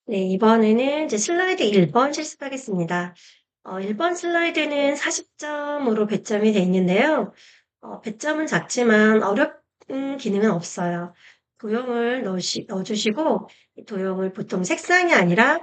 네, 이번에는 이제 슬라이드 1번 실습하겠습니다. 1번 슬라이드는 40점으로 배점이 되어 있는데요. 배점은 작지만 어려운 기능은 없어요. 도형을 넣어주시고, 이 도형을 보통 색상이 아니라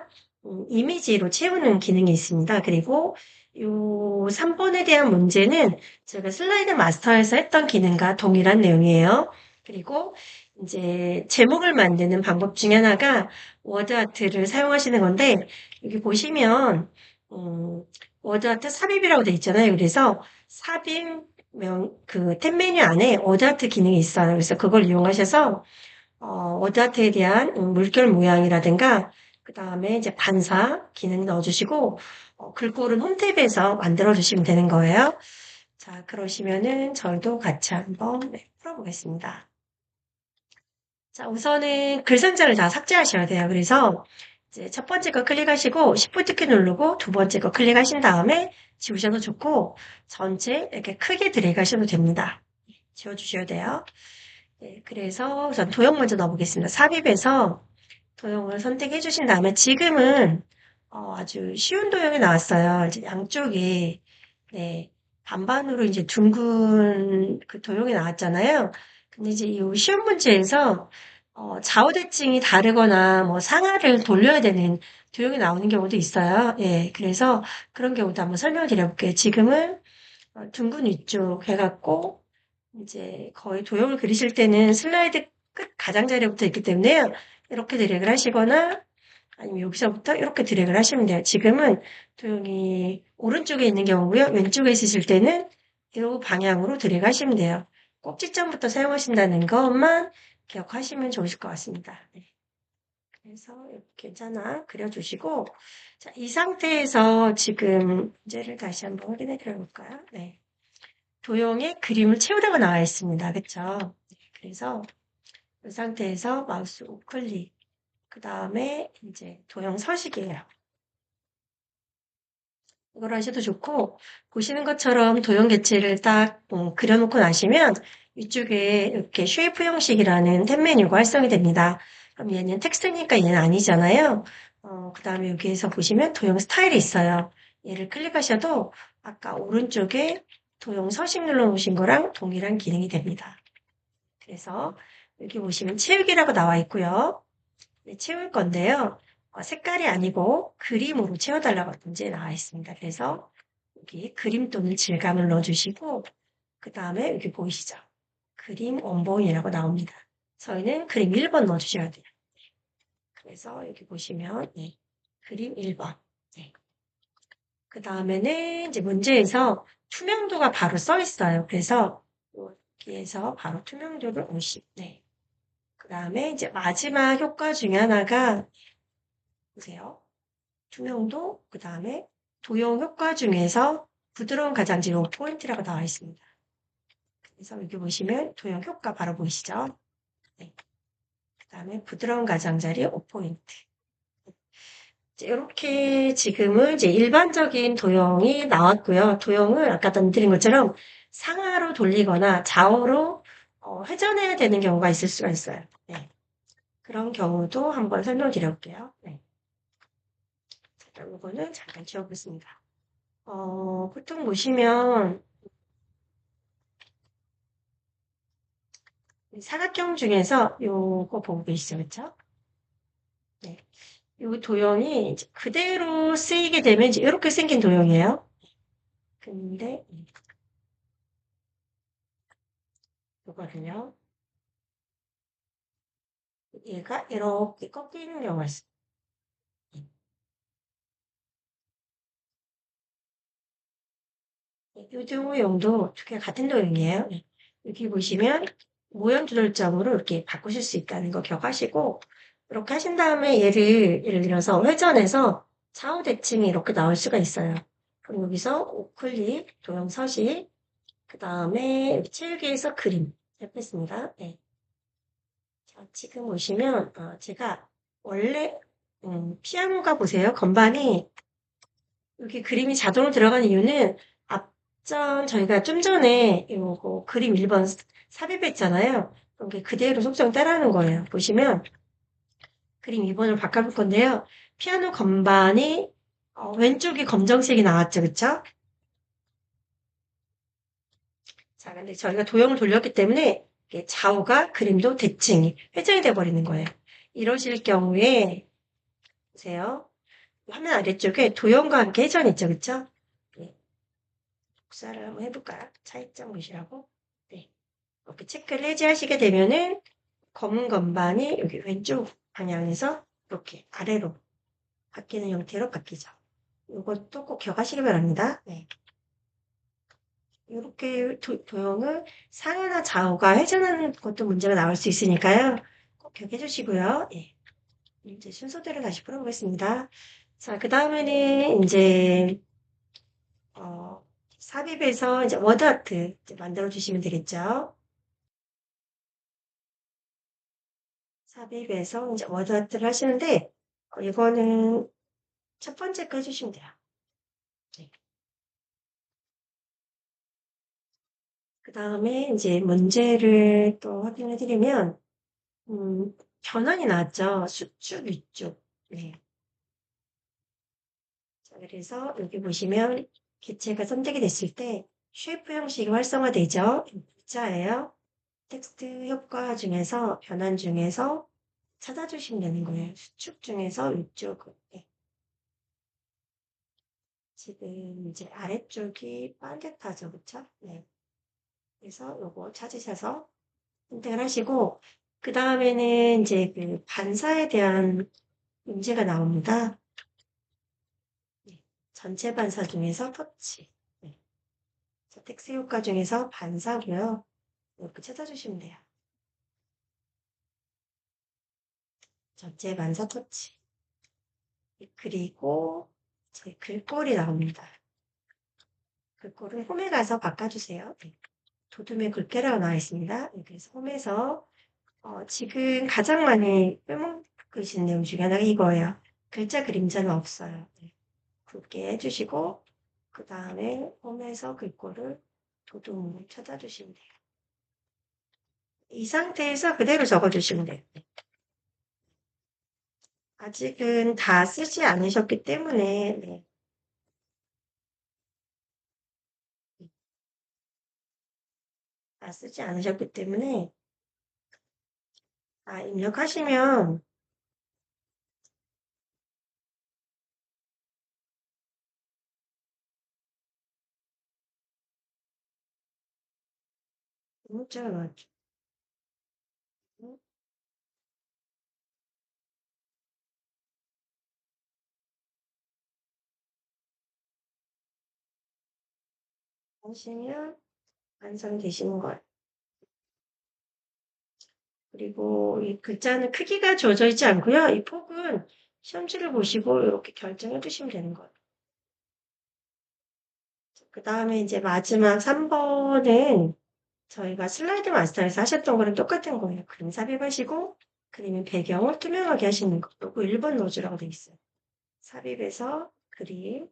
이미지로 채우는 기능이 있습니다. 그리고 요 3번에 대한 문제는 제가 슬라이드 마스터에서 했던 기능과 동일한 내용이에요. 그리고 이제 제목을 만드는 방법 중에 하나가 워드아트를 사용하시는 건데, 여기 보시면, 음, 워드아트 삽입이라고 되어 있잖아요. 그래서 삽입 탭 메뉴 안에 워드아트 기능이 있어요. 그래서 그걸 이용하셔서, 워드아트에 대한 물결 모양이라든가, 그 다음에 이제 반사 기능 넣어주시고, 글꼴은 홈탭에서 만들어주시면 되는 거예요. 자, 그러시면은 저희도 같이 한번 풀어보겠습니다. 자, 우선은 글 상자를 다 삭제하셔야 돼요. 그래서 이제 첫 번째 거 클릭하시고 Shift 키 누르고 두 번째 거 클릭하신 다음에 지우셔도 좋고 전체 이렇게 크게 드래그 하셔도 됩니다. 지워주셔야 돼요. 네, 그래서 우선 도형 먼저 넣어보겠습니다. 삽입에서 도형을 선택해 주신 다음에 지금은 아주 쉬운 도형이 나왔어요. 이제 양쪽에 네, 반반으로 이제 둥근 그 도형이 나왔잖아요. 근데 이제 이 시험 문제에서 좌우대칭이 다르거나 뭐 상하를 돌려야 되는 도형이 나오는 경우도 있어요. 예, 그래서 그런 경우도 한번 설명을 드려볼게요. 지금은 둥근 위쪽 해갖고 이제 거의 도형을 그리실 때는 슬라이드 끝 가장자리부터 있기 때문에요. 이렇게 드래그를 하시거나 아니면 여기서부터 이렇게 드래그를 하시면 돼요. 지금은 도형이 오른쪽에 있는 경우고요. 왼쪽에 있으실 때는 이 방향으로 드래그 하시면 돼요. 꼭지점부터 사용하신다는 것만 기억하시면 좋으실 것 같습니다. 네. 그래서 이렇게 하나 그려주시고 자, 이 상태에서 지금 문제를 다시 한번 확인해 드려볼까요? 네. 도형에 그림을 채우라고 나와 있습니다. 그렇죠? 네, 그래서 이 상태에서 마우스 우클릭 그 다음에 이제 도형 서식이에요. 이걸 하셔도 좋고 보시는 것처럼 도형 개체를 딱 그려놓고 나시면 위쪽에 이렇게 쉐이프 형식이라는 탭 메뉴가 활성이 됩니다. 그럼 얘는 텍스트니까 얘는 아니잖아요. 그 다음에 여기에서 보시면 도형 스타일이 있어요. 얘를 클릭하셔도 아까 오른쪽에 도형 서식 눌러놓으신 거랑 동일한 기능이 됩니다. 그래서 여기 보시면 채우기라고 나와 있고요. 네, 채울 건데요. 색깔이 아니고 그림으로 채워달라고 문제에 나와 있습니다. 그래서 여기 그림 또는 질감을 넣어주시고 그 다음에 여기 보이시죠? 그림 원본이라고 나옵니다. 저희는 그림 1번 넣어주셔야 돼요. 그래서 여기 보시면 네, 그림 1번. 네. 그 다음에는 이제 문제에서 투명도가 바로 써 있어요. 그래서 여기에서 바로 투명도를 50. 네. 그 다음에 이제 마지막 효과 중에 하나가 보세요. 투명도, 그 다음에 도형 효과 중에서 부드러운 가장지 로 포인트라고 나와 있습니다. 그래서 여기 보시면 도형 효과 바로 보이시죠? 네. 그 다음에 부드러운 가장자리 5포인트. 이렇게 지금은 이제 일반적인 도형이 나왔고요. 도형을 아까 드린 것처럼 상하로 돌리거나 좌우로 회전해야 되는 경우가 있을 수가 있어요. 네. 그런 경우도 한번 설명드려볼게요. 네. 자, 이거는 잠깐 지워보겠습니다. 보통 보시면 사각형 중에서 요거 보고 계시죠, 그쵸? 네. 요 도형이 이제 그대로 쓰이게 되면 이제 이렇게 생긴 도형이에요. 근데 요거를요, 얘가 이렇게 꺾이는 경우가 있어요. 이 도형도 두 개 같은 도형이에요. 네. 여기 보시면 모형 조절점으로 이렇게 바꾸실 수 있다는 거 기억하시고 이렇게 하신 다음에 얘를 예를 들어서 회전해서 좌우 대칭이 이렇게 나올 수가 있어요. 그럼 여기서 우클릭, 도형 서식, 그 다음에 채우기에서 그림 했습니다. 네. 자, 지금 보시면 제가 원래 피아노가 보세요. 건반이 여기 그림이 자동으로 들어간 이유는 앞전 저희가 좀 전에 이거 그림 1번 삽입했잖아요. 그게 그대로 속성 따라하는 거예요. 보시면 그림 2번으로 바꿔볼 건데요. 피아노 건반이 왼쪽이 검정색이 나왔죠, 그쵸? 자, 근데 저희가 도형을 돌렸기 때문에 이게 좌우가 그림도 대칭이 회전이 돼 버리는 거예요. 이러실 경우에 보세요. 화면 아래쪽에 도형과 함께 회전이 있죠, 그쵸? 네, 복사를 한번 해볼까요? 차이점 보시라고. 네, 이렇게 체크를 해제하시게 되면은 검은 건반이 여기 왼쪽 방향에서 이렇게 아래로 바뀌는 형태로 바뀌죠. 이것도 꼭 기억하시기 바랍니다. 네. 이렇게 도형을 상하나 좌우가 회전하는 것도 문제가 나올 수 있으니까요. 꼭 기억해 주시고요. 예. 이제 순서대로 다시 풀어보겠습니다. 자, 그 다음에는 이제, 삽입에서 이제 워드아트 이제 만들어 주시면 되겠죠. 삽입에서 이제 워드아트를 하시는데, 이거는 첫 번째 거 해주시면 돼요. 네. 그 다음에 이제 문제를 또 확인해 드리면, 변환이 나왔죠. 수축, 위축. 네. 자, 그래서 여기 보시면 개체가 선택이 됐을 때 쉐이프 형식이 활성화되죠. 문자예요. 텍스트 효과 중에서 변환 중에서 찾아주시면 되는 거예요. 수축 중에서 위쪽. 네. 지금 이제 아래쪽이 빨갛다죠, 그쵸? 네. 그래서 요거 찾으셔서 선택을 하시고 그 다음에는 이제 그 반사에 대한 문제가 나옵니다. 네. 전체 반사 중에서 터치. 네. 텍스트 효과 중에서 반사고요. 이렇게 찾아주시면 돼요. 전체 반사 터치. 그리고 제 글꼴이 나옵니다. 글꼴을 홈에 가서 바꿔주세요. 네. 도둠의 글귀라고 나와 있습니다. 네. 그래서 홈에서 지금 가장 많이 빼먹으신 내용 중에 하나가 이거예요. 글자 그림자는 없어요. 네. 굵게 해주시고 그 다음에 홈에서 글꼴을 도둠으로 찾아주시면 돼요. 이 상태에서 그대로 적어주시면 돼요. 아직은 다 쓰지 않으셨기 때문에 네. 다 쓰지 않으셨기 때문에 입력하시면 문자가 나왔죠. 하시면 완성되시는 거예요. 그리고 이 글자는 크기가 주어져 있지 않고요. 이 폭은 시험지를 보시고 이렇게 결정해 주시면 되는 거예요. 그 다음에 이제 마지막 3번은 저희가 슬라이드 마스터에서 하셨던 거랑 똑같은 거예요. 그림 삽입하시고 그림의 배경을 투명하게 하시는 거. 요거 1번 넣어주라고 되어 있어요. 삽입해서 그림,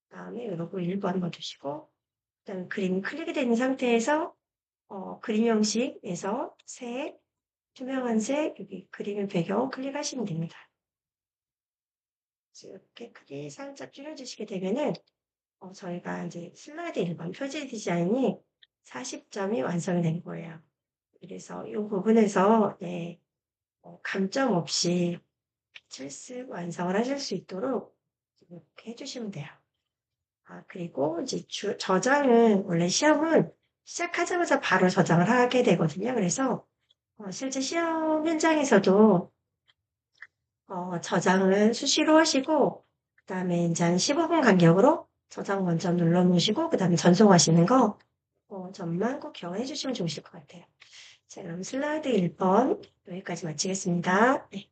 그다음에 요거 1번 넣어주시고 그다음에 그림이 클릭이 되는 상태에서 그림 형식에서 색, 투명한 색, 여기 그림의 배경 클릭하시면 됩니다. 이렇게 크기 살짝 줄여주시게 되면은 저희가 이제 슬라이드 1번 표지 디자인이 40점이 완성이 된 거예요. 그래서 이 부분에서 네, 감점 없이 실습 완성을 하실 수 있도록 이렇게 해주시면 돼요. 그리고 이제 저장은 원래 시험은 시작하자마자 바로 저장을 하게 되거든요. 그래서 실제 시험 현장에서도 저장을 수시로 하시고 그다음에 이제 한 15분 간격으로 저장 먼저 눌러 놓으시고 그다음에 전송하시는 거 점만 꼭 기억해 주시면 좋으실 것 같아요. 자, 그럼 슬라이드 1번 여기까지 마치겠습니다. 네.